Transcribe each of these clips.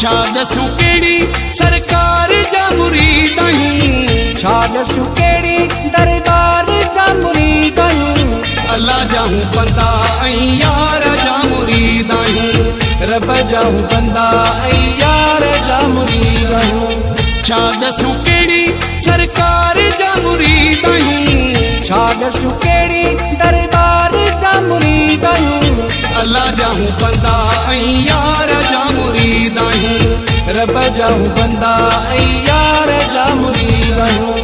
छा दसूं कहिड़ी सरकार जा मुरीद आहियूं, छा दसूं कहिड़ी दरबार जा मुरीद आहियूं। अल्लाह जाऊं बंदा ऐं यार जा मुरीद आहियूं, रब जाऊं बंदा ऐं यार जा मुरीद आहियूं। छा दसूं कहिड़ी सरकार जा मुरीद आहियूं, छा दसूं कहिड़ी दरबार जा मुरीद आहियूं। अल्लाह जाऊं बंदा ऐं यार जा मुरीद आहियूं, रब जाऊं बंदा ऐं यार जा मुरीद आहियूं।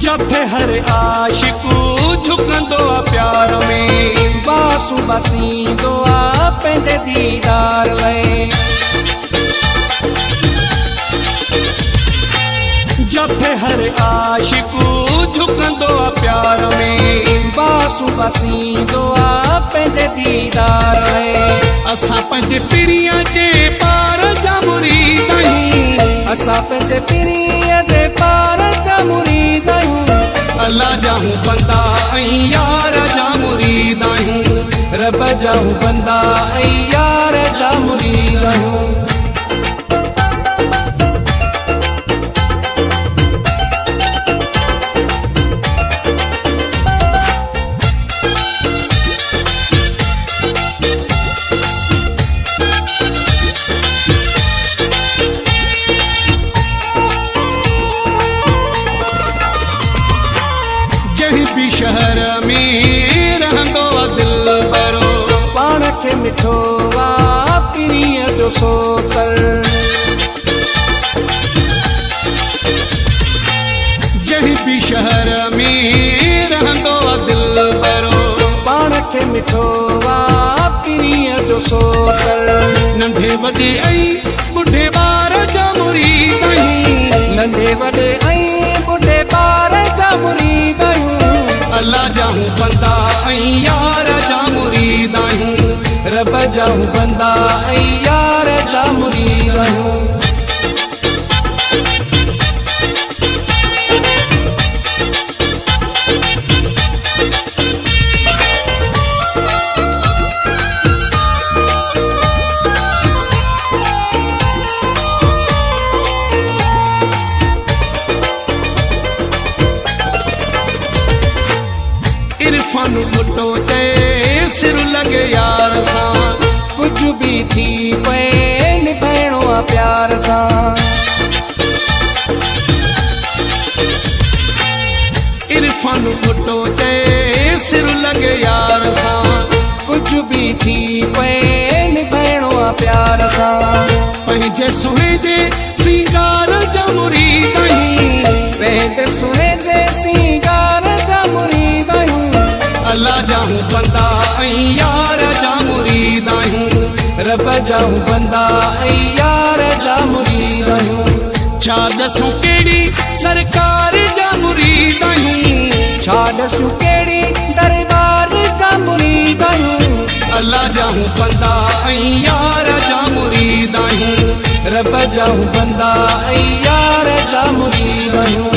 जिथे हर आशिकू झुकंदो आ प्यार में, बासु बसींदो आ पंहिंजे दीदार लाइ। जिथे हर आशिकू झुकंदो आ प्यार में, बासु बसींदो आ पंहिंजे दीदार लाइ। असां पंहिंजे पीरीअ जे पार जा मुरीद आहियूं, असां पंहिंजे पीरीअ जे पार जा मुरीद आहियूं। अल्लाह जाऊं बंदा ऐं यार जा मुरीद आहियूं, रब जाऊं बंदा ऐं यार जा मुरीद आहियूं। जंहिं बि शहर में रहंदो आ दिल भरो, पाण खे मिठो आ पीरीअ जो सोतर। जंहिं बि शहर में रहंदो आ दिल भरो, पाण खे मिठो आ पीरीअ जो सोतर। नंढे वॾे ऐं ॿुढे ॿार जा मुरीद आहियूं, नंढे वॾे ऐं ॿुढे ॿार जा मुरीद आहियूं। अल्लाह जाऊं बंदा ऐं यार जा मुरीद आहियूं, रब जाऊं बंदा ऐं यार जा मुरीद आहियूं। इरफान बुटो ते सिर लगे यार सां, कुछ भी थी पए निभाइणो आ प्यार सां। इरफान बुटो ते सिर लगे यार सां, कुछ भी थी पए निभाइणो आ प्यार सां। पंहिंजे सुहे जे सिंगार जा मुरीद आहियूं, पंहिंजे सुहे जे सिंगार जा मुरीद आहियूं। अल्लाह जाऊं बंदा ऐं यार जा मुरीद आहियूं, रब जाऊं बंदा ऐं यार जा मुरीद आहियूं। छा दसूं कहिड़ी सरकार जा मुरीद आहियूं, छा दसूं कहिड़ी दरबार जा मुरीद आहियूं। अल्लाह जाऊं बंदा ऐं यार जा मुरीद आहियूं, रब जाऊं बंदा ऐं यार जा मुरीद आहियूं।